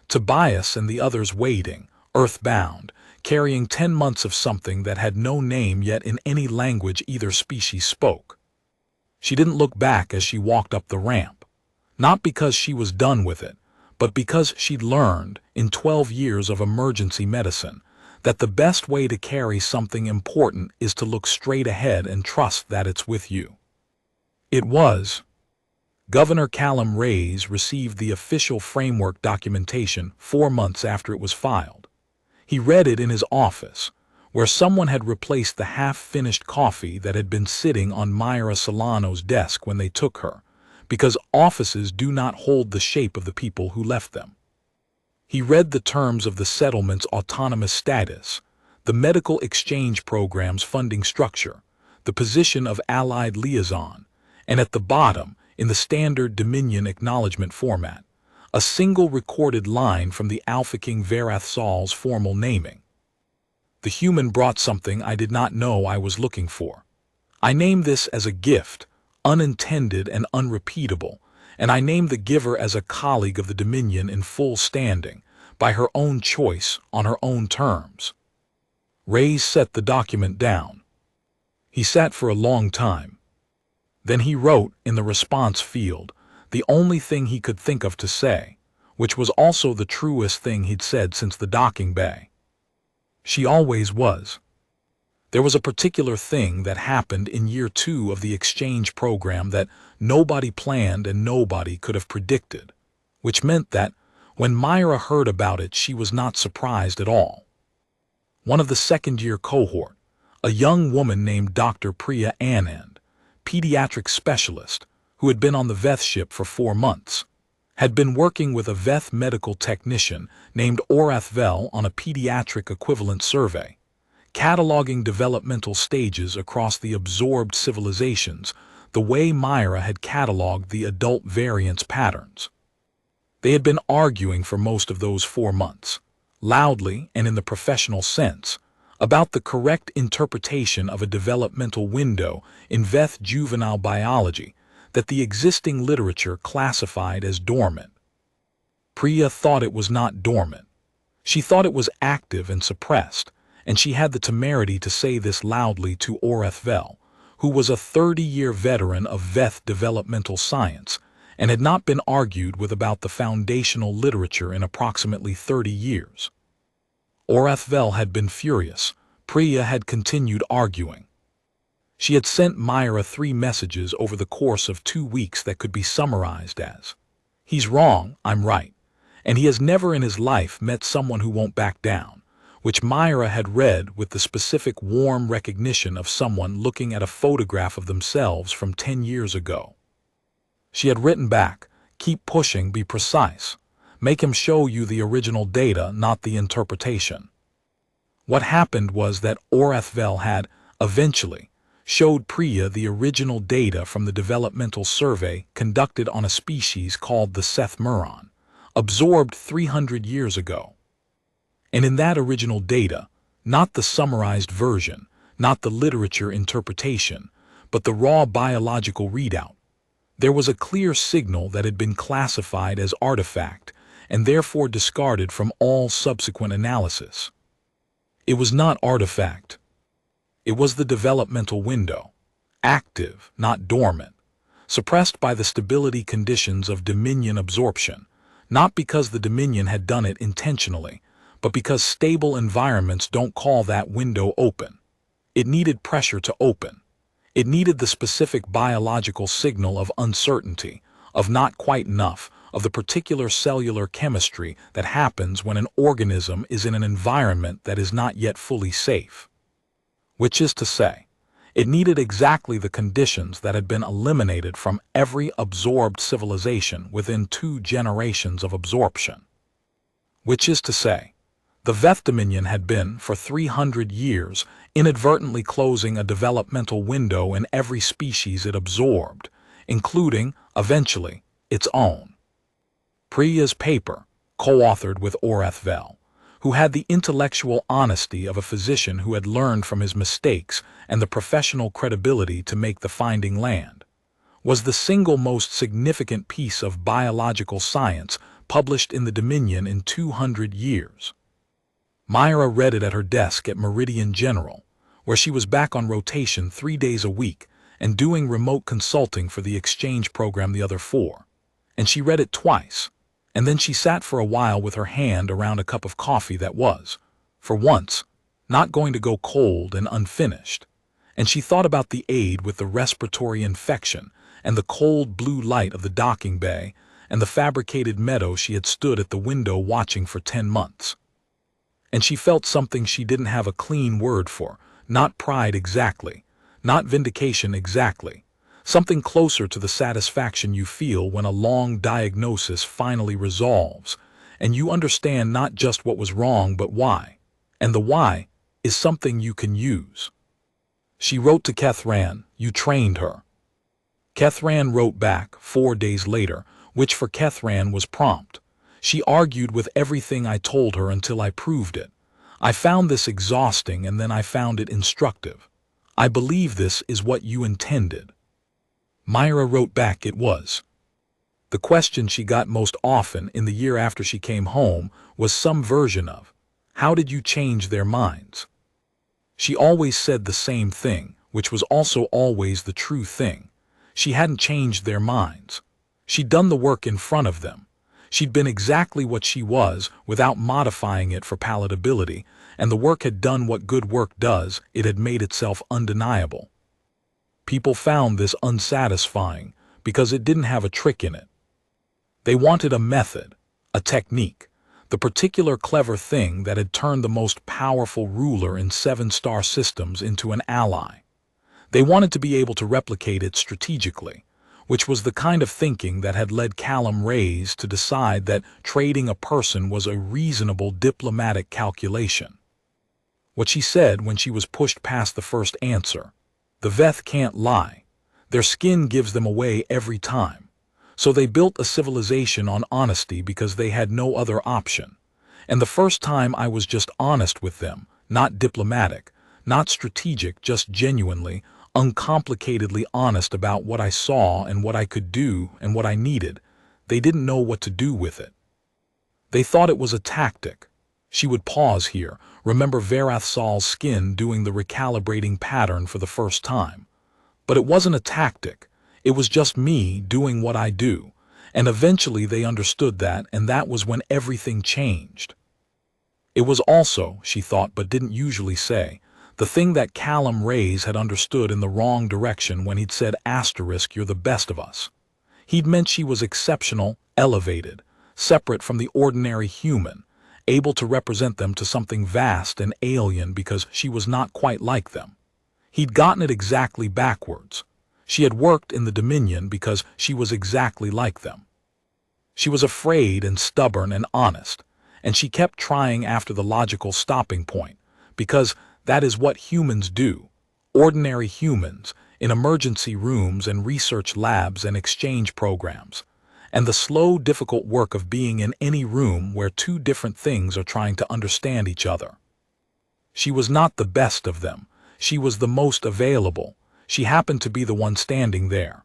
Tobias and the others waiting, earthbound, carrying 10 months of something that had no name yet in any language either species spoke. She didn't look back as she walked up the ramp. Not because she was done with it, but because she'd learned, in 12 years of emergency medicine, that the best way to carry something important is to look straight ahead and trust that it's with you. It was. Governor Callum Ray's received the official framework documentation 4 months after it was filed. He read it in his office, where someone had replaced the half-finished coffee that had been sitting on Myra Solano's desk when they took her, because offices do not hold the shape of the people who left them. He read the terms of the settlement's autonomous status, the medical exchange program's funding structure, the position of allied liaison, and at the bottom, in the standard Dominion acknowledgement format, a single recorded line from the Alpha King Verath Sol's formal naming. "The human brought something I did not know I was looking for. I name this as a gift, unintended and unrepeatable, and I name the giver as a colleague of the Dominion in full standing, by her own choice, on her own terms." Ray set the document down. He sat for a long time. Then he wrote, in the response field, the only thing he could think of to say, which was also the truest thing he'd said since the docking bay. "She always was." There was a particular thing that happened in year 2 of the exchange program that nobody planned and nobody could have predicted, which meant that when Myra heard about it, she was not surprised at all. One of the second-year cohort, a young woman named Dr. Priya Anand, pediatric specialist, who had been on the Veth ship for 4 months, had been working with a Veth medical technician named Orathvel on a pediatric equivalent survey, cataloging developmental stages across the absorbed civilizations the way Myra had cataloged the adult variance patterns. They had been arguing for most of those 4 months, loudly and in the professional sense, about the correct interpretation of a developmental window in Veth juvenile biology that the existing literature classified as dormant. Priya thought it was not dormant. She thought it was active and suppressed, and she had the temerity to say this loudly to Orathvel, who was a 30-year veteran of Veth developmental science and had not been argued with about the foundational literature in approximately 30 years. Orathvel had been furious. Priya had continued arguing. She had sent Myra 3 messages over the course of 2 weeks that could be summarized as, "He's wrong, I'm right," and he has never in his life met someone who won't back down, which Myra had read with the specific warm recognition of someone looking at a photograph of themselves from 10 years ago. She had written back, "Keep pushing, be precise. Make him show you the original data, not the interpretation." What happened was that Orathvel had, eventually, showed Priya the original data from the developmental survey conducted on a species called the Seth Muron, absorbed 300 years ago. And in that original data, not the summarized version, not the literature interpretation, but the raw biological readout, there was a clear signal that had been classified as artifact and therefore discarded from all subsequent analysis. It was not artifact. It was the developmental window, active, not dormant, suppressed by the stability conditions of Dominion absorption, not because the Dominion had done it intentionally, but because stable environments don't call that window open. It needed pressure to open. It needed the specific biological signal of uncertainty, of not quite enough, of the particular cellular chemistry that happens when an organism is in an environment that is not yet fully safe. Which is to say, it needed exactly the conditions that had been eliminated from every absorbed civilization within 2 generations of absorption. Which is to say, the Veth Dominion had been, for 300 years, inadvertently closing a developmental window in every species it absorbed, including, eventually, its own. Priya's paper, co-authored with Orcs, who had the intellectual honesty of a physician who had learned from his mistakes and the professional credibility to make the finding land, was the single most significant piece of biological science published in the Dominion in 200 years. Myra read it at her desk at Meridian General, where she was back on rotation 3 days a week and doing remote consulting for the exchange program the other 4. And she read it twice, and then she sat for a while with her hand around a cup of coffee that was, for once, not going to go cold and unfinished. And she thought about the aide with the respiratory infection and the cold blue light of the docking bay and the fabricated meadow she had stood at the window watching for 10 months. And she felt something she didn't have a clean word for, not pride exactly, not vindication exactly, something closer to the satisfaction you feel when a long diagnosis finally resolves, and you understand not just what was wrong but why, and the why is something you can use. She wrote to Kethran, "You trained her." Kethran wrote back 4 days later, which for Kethran was prompt. She argued with everything I told her until I proved it. I found this exhausting and then I found it instructive. I believe this is what you intended. Myra wrote back it was. The question she got most often in the year after she came home was some version of, "How did you change their minds?" She always said the same thing, which was also always the true thing. She hadn't changed their minds. She'd done the work in front of them. She'd been exactly what she was without modifying it for palatability, and the work had done what good work does, it had made itself undeniable. People found this unsatisfying because it didn't have a trick in it. They wanted a method, a technique, the particular clever thing that had turned the most powerful ruler in 7-star systems into an ally. They wanted to be able to replicate it strategically, which was the kind of thinking that had led Callum Reyes to decide that trading a person was a reasonable diplomatic calculation. What she said when she was pushed past the first answer, "The Veth can't lie. Their skin gives them away every time. So they built a civilization on honesty because they had no other option. And the first time I was just honest with them, not diplomatic, not strategic, just genuinely, uncomplicatedly honest about what I saw and what I could do and what I needed. They didn't know what to do with it. They thought it was a tactic." She would pause here, remember Verathsal's skin doing the recalibrating pattern for the first time. But it wasn't a tactic. It was just me doing what I do. And eventually they understood that, and that was when everything changed. It was also, she thought but didn't usually say, the thing that Callum Reyes had understood in the wrong direction when he'd said asterisk, "You're the best of us." He'd meant she was exceptional, elevated, separate from the ordinary human, able to represent them to something vast and alien because she was not quite like them. He'd gotten it exactly backwards. She had worked in the Dominion because she was exactly like them. She was afraid and stubborn and honest, and she kept trying after the logical stopping point, because that is what humans do, ordinary humans, in emergency rooms and research labs and exchange programs, and the slow, difficult work of being in any room where 2 different things are trying to understand each other. She was not the best of them. She was the most available. She happened to be the one standing there.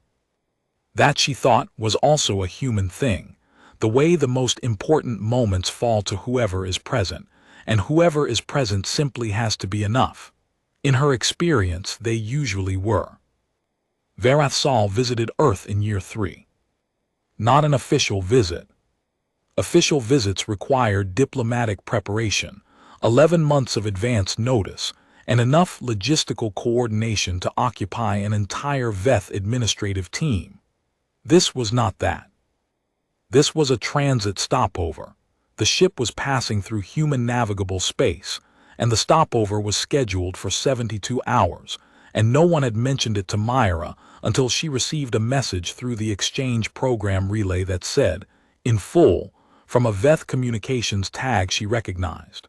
That, she thought, was also a human thing, the way the most important moments fall to whoever is present, and whoever is present simply has to be enough. In her experience, they usually were. Verathsal visited Earth in year 3. Not an official visit. Official visits required diplomatic preparation, 11 months of advance notice, and enough logistical coordination to occupy an entire Veth administrative team. This was not that. This was a transit stopover. The ship was passing through human navigable space, and the stopover was scheduled for 72 hours, and no one had mentioned it to Myra until she received a message through the exchange program relay that said, in full, from a Veth communications tag she recognized,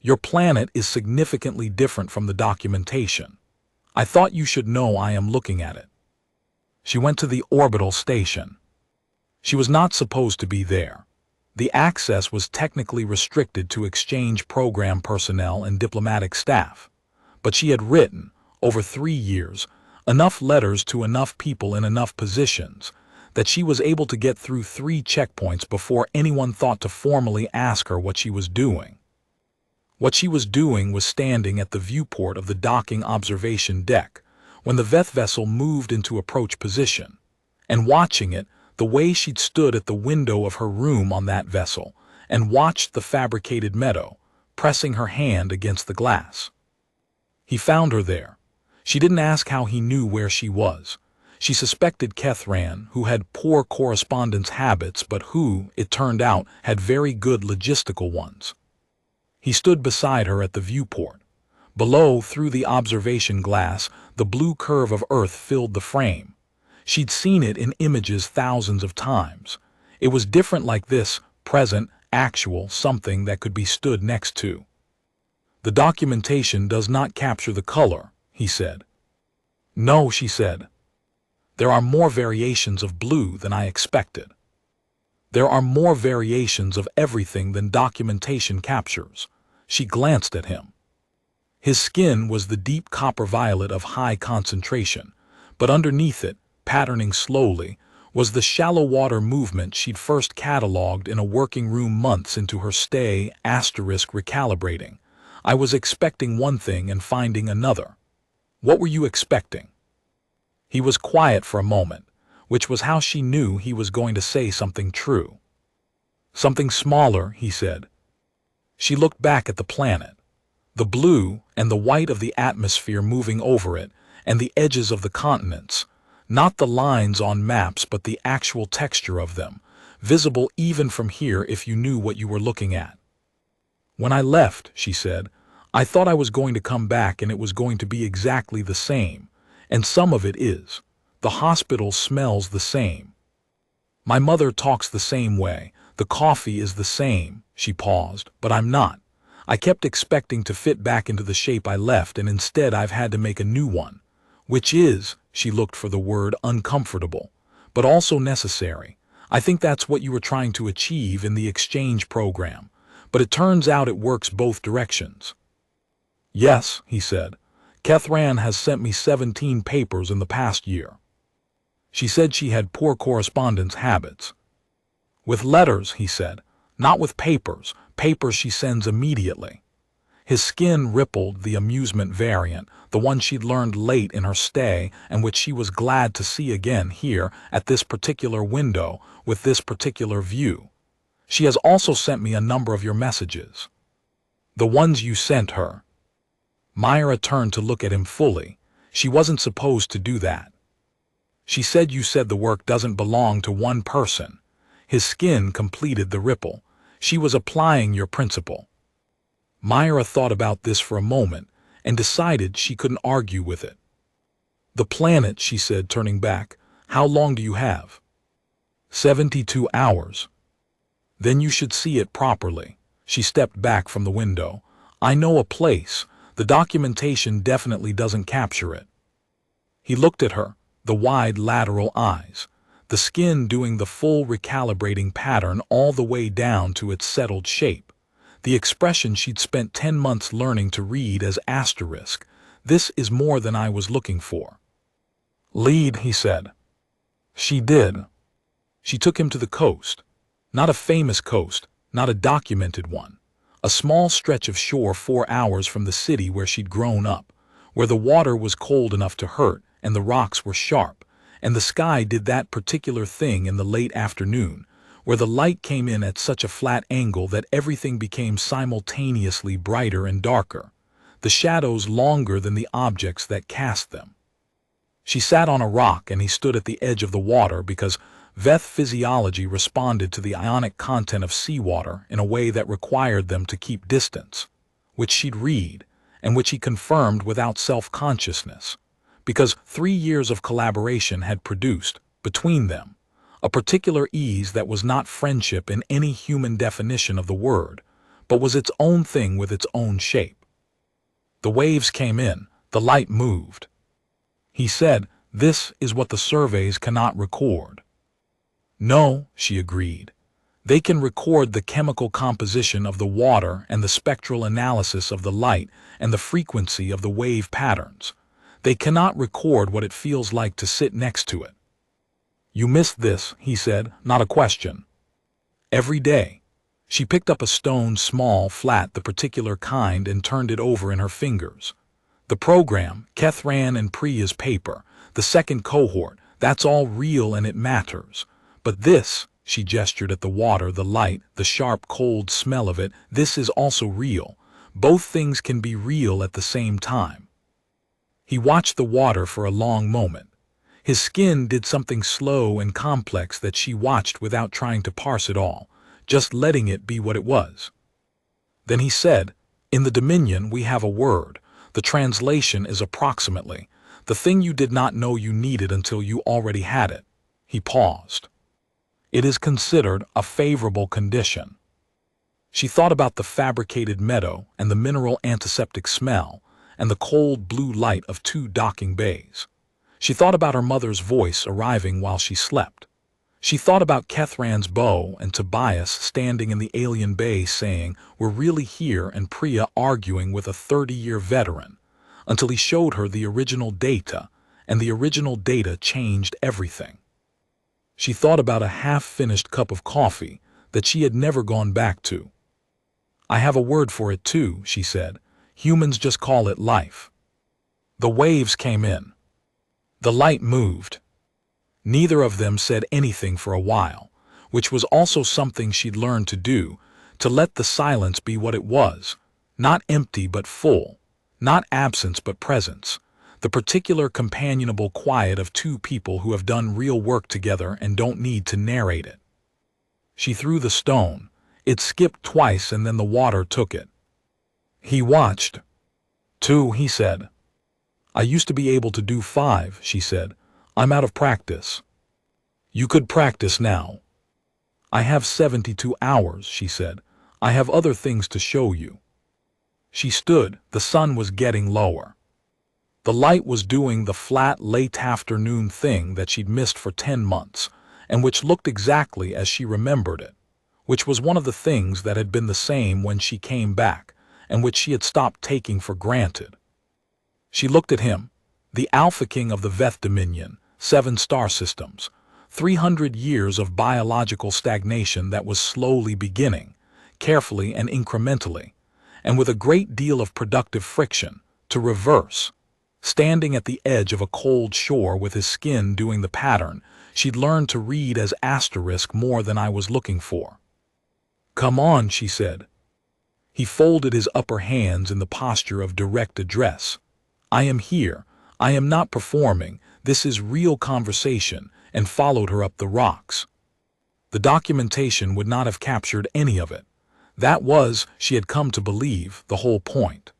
"Your planet is significantly different from the documentation. I thought you should know I am looking at it." She went to the orbital station. She was not supposed to be there. The access was technically restricted to exchange program personnel and diplomatic staff. But she had written, over 3 years, enough letters to enough people in enough positions that she was able to get through 3 checkpoints before anyone thought to formally ask her what she was doing. What she was doing was standing at the viewport of the docking observation deck when the Veth vessel moved into approach position, and watching it the way she'd stood at the window of her room on that vessel and watched the fabricated meadow, pressing her hand against the glass. He found her there. She didn't ask how he knew where she was. She suspected Kethran, who had poor correspondence habits but who, it turned out, had very good logistical ones. He stood beside her at the viewport. Below, through the observation glass, the blue curve of Earth filled the frame. She'd seen it in images thousands of times. It was different like this, present, actual, something that could be stood next to. "The documentation does not capture the color," he said. "No," she said. "There are more variations of blue than I expected. There are more variations of everything than documentation captures." She glanced at him. His skin was the deep copper violet of high concentration, but underneath it, patterning slowly, was the shallow water movement she'd first catalogued in a working room months into her stay, recalibrating. "I was expecting one thing and finding another." "What were you expecting?" He was quiet for a moment, which was how she knew he was going to say something true. "Something smaller," he said. She looked back at the planet. The blue and the white of the atmosphere moving over it, and the edges of the continents, not the lines on maps but the actual texture of them, visible even from here if you knew what you were looking at. "When I left," she said, "I thought I was going to come back and it was going to be exactly the same, and some of it is. The hospital smells the same. My mother talks the same way, the coffee is the same." She paused, "but I'm not. I kept expecting to fit back into the shape I left and instead I've had to make a new one, which is," she looked for the word, "uncomfortable, but also necessary. I think that's what you were trying to achieve in the exchange program, but it turns out it works both directions." "Yes," he said. "Kethran has sent me 17 papers in the past year." She said she had poor correspondence habits. "With letters," he said, "not with papers. Papers she sends immediately." His skin rippled, the amusement variant, the one she'd learned late in her stay and which she was glad to see again here at this particular window with this particular view. "She has also sent me a number of your messages." "The ones you sent her." Myra turned to look at him fully. She wasn't supposed to do that. "She said you said the work doesn't belong to one person." His skin completed the ripple. "She was applying your principle." Myra thought about this for a moment and decided she couldn't argue with it. "The planet," she said, turning back. "How long do you have?" 72 hours. "Then you should see it properly." She stepped back from the window. "I know a place. The documentation definitely doesn't capture it." He looked at her, the wide lateral eyes, the skin doing the full recalibrating pattern all the way down to its settled shape, the expression she'd spent 10 months learning to read as asterisk. "This is more than I was looking for." "Lead," he said. She did. She took him to the coast. Not a famous coast, not a documented one. A small stretch of shore 4 hours from the city where she'd grown up, where the water was cold enough to hurt and the rocks were sharp, and the sky did that particular thing in the late afternoon, where the light came in at such a flat angle that everything became simultaneously brighter and darker, the shadows longer than the objects that cast them. She sat on a rock and he stood at the edge of the water because Veth physiology responded to the ionic content of seawater in a way that required them to keep distance, which she'd read, and which he confirmed without self-consciousness, because 3 years of collaboration had produced, between them, a particular ease that was not friendship in any human definition of the word, but was its own thing with its own shape. The waves came in, the light moved. He said, This is what the surveys cannot record. No, she agreed. They can record the chemical composition of the water and the spectral analysis of the light and the frequency of the wave patterns. They cannot record what it feels like to sit next to it. You missed this, he said, not a question. Every day. She picked up a stone, small, flat, the particular kind, and turned it over in her fingers. The program, Kethran and Priya's paper, the second cohort, that's all real and it matters. But this, she gestured at the water, the light, the sharp, cold smell of it, this is also real. Both things can be real at the same time. He watched the water for a long moment. His skin did something slow and complex that she watched without trying to parse it all, just letting it be what it was. Then he said, "In the Dominion we have a word. The translation is approximately, the thing you did not know you needed until you already had it." He paused. It is considered a favorable condition. She thought about the fabricated meadow and the mineral antiseptic smell and the cold blue light of 2 docking bays. She thought about her mother's voice arriving while she slept. She thought about Kethran's bow and Tobias standing in the alien bay saying, "We're really here," and Priya arguing with a 30-year veteran, until he showed her the original data, and the original data changed everything. She thought about a half-finished cup of coffee that she had never gone back to. "I have a word for it too," she said. "Humans just call it life." The waves came in. The light moved. Neither of them said anything for a while, which was also something she'd learned to do, to let the silence be what it was, not empty but full, not absence but presence, the particular companionable quiet of 2 people who have done real work together and don't need to narrate it. She threw the stone. It skipped twice and then the water took it. He watched. 2, he said. "I used to be able to do 5, she said. "I'm out of practice." "You could practice now." "I have 72 hours, she said. "I have other things to show you." She stood. The sun was getting lower. The light was doing the flat, late afternoon thing that she'd missed for 10 months, and which looked exactly as she remembered it, which was one of the things that had been the same when she came back, and which she had stopped taking for granted. She looked at him, the Alpha King of the Veth Dominion, 7 star systems, 300 years of biological stagnation that was slowly beginning, carefully and incrementally, and with a great deal of productive friction, to reverse. Standing at the edge of a cold shore with his skin doing the pattern, she'd learned to read as asterisk more than I was looking for. "Come on," she said. He folded his upper hands in the posture of direct address. "I am here. I am not performing. This is real conversation," and followed her up the rocks. The documentation would not have captured any of it. That was, she had come to believe, the whole point.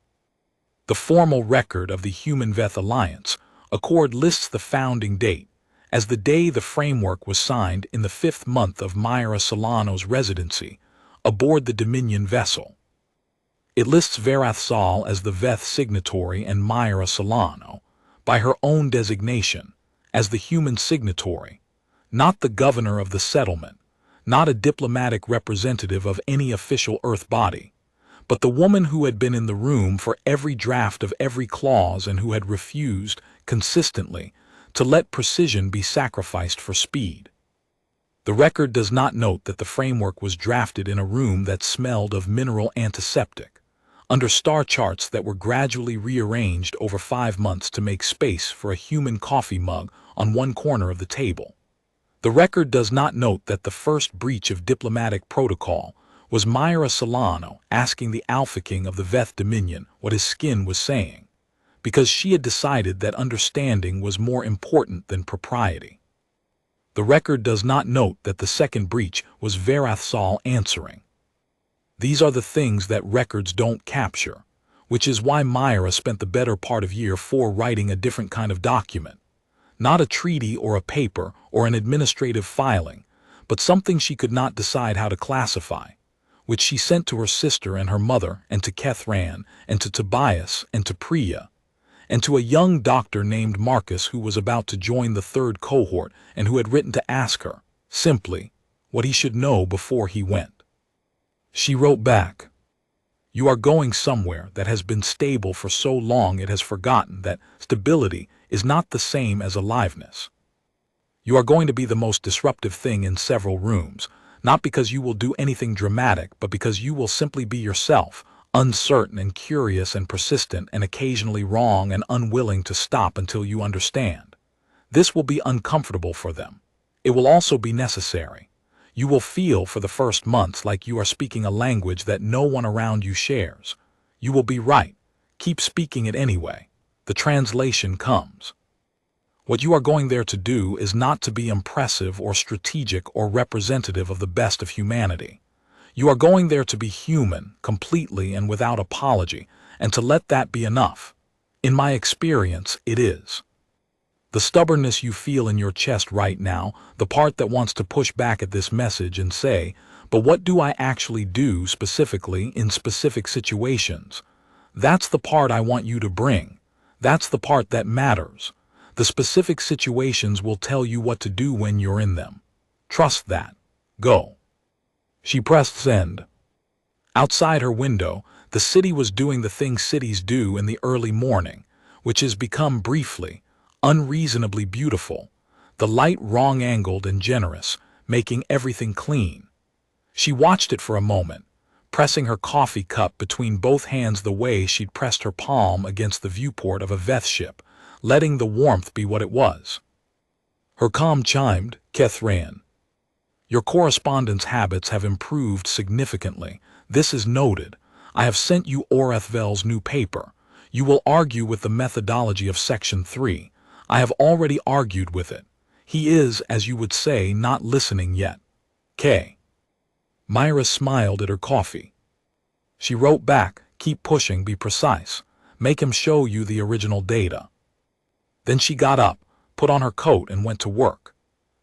The formal record of the Human-Veth Alliance Accord lists the founding date as the day the framework was signed in the 5th month of Myra Solano's residency aboard the Dominion vessel. It lists Verathsal as the Veth signatory and Myra Solano, by her own designation, as the human signatory, not the governor of the settlement, not a diplomatic representative of any official Earth body, but the woman who had been in the room for every draft of every clause and who had refused, consistently, to let precision be sacrificed for speed. The record does not note that the framework was drafted in a room that smelled of mineral antiseptic, under star charts that were gradually rearranged over 5 months to make space for a human coffee mug on one corner of the table. The record does not note that the first breach of diplomatic protocol was Myra Solano asking the Alpha King of the Veth Dominion what his skin was saying, because she had decided that understanding was more important than propriety. The record does not note that the second breach was Verathsal answering. These are the things that records don't capture, which is why Myra spent the better part of year 4 writing a different kind of document, not a treaty or a paper or an administrative filing, but something she could not decide how to classify, which she sent to her sister and her mother and to Kethran and to Tobias and to Priya, and to a young doctor named Marcus who was about to join the third cohort and who had written to ask her, simply, what he should know before he went. She wrote back, "You are going somewhere that has been stable for so long it has forgotten that stability is not the same as aliveness. You are going to be the most disruptive thing in several rooms, not because you will do anything dramatic, but because you will simply be yourself, uncertain and curious and persistent and occasionally wrong and unwilling to stop until you understand. This will be uncomfortable for them. It will also be necessary. You will feel for the first months like you are speaking a language that no one around you shares. You will be right. Keep speaking it anyway. The translation comes. What you are going there to do is not to be impressive or strategic or representative of the best of humanity. You are going there to be human, completely and without apology, and to let that be enough. In my experience, it is. The stubbornness you feel in your chest right now, the part that wants to push back at this message and say, but what do I actually do specifically in specific situations? That's the part I want you to bring. That's the part that matters. The specific situations will tell you what to do when you're in them. Trust that. Go." She pressed send. Outside her window, the city was doing the thing cities do in the early morning, which is become briefly, unreasonably beautiful, the light wrong-angled and generous, making everything clean. She watched it for a moment, pressing her coffee cup between both hands the way she'd pressed her palm against the viewport of a Veth ship, letting the warmth be what it was. Her calm chimed, "Keth ran. Your correspondence habits have improved significantly. This is noted. I have sent you Orethvel's new paper. You will argue with the methodology of Section 3. I have already argued with it. He is, as you would say, not listening yet. K." Myra smiled at her coffee. She wrote back, "Keep pushing, be precise. Make him show you the original data." Then she got up, put on her coat and went to work.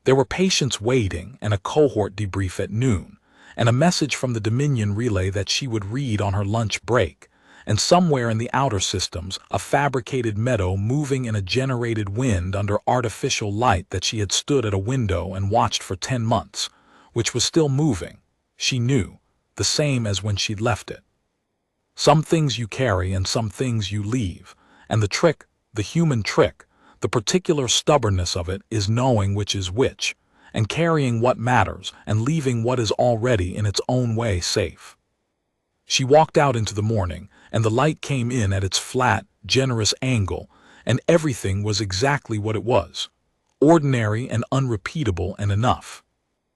There were patients waiting and a cohort debrief at noon, and a message from the Dominion relay that she would read on her lunch break, and somewhere in the outer systems, a fabricated meadow moving in a generated wind under artificial light that she had stood at a window and watched for 10 months, which was still moving, she knew, the same as when she'd left it. Some things you carry and some things you leave, and the trick, the human trick, the particular stubbornness of it is knowing which is which, and carrying what matters and leaving what is already in its own way safe. She walked out into the morning, and the light came in at its flat, generous angle, and everything was exactly what it was, ordinary and unrepeatable and enough.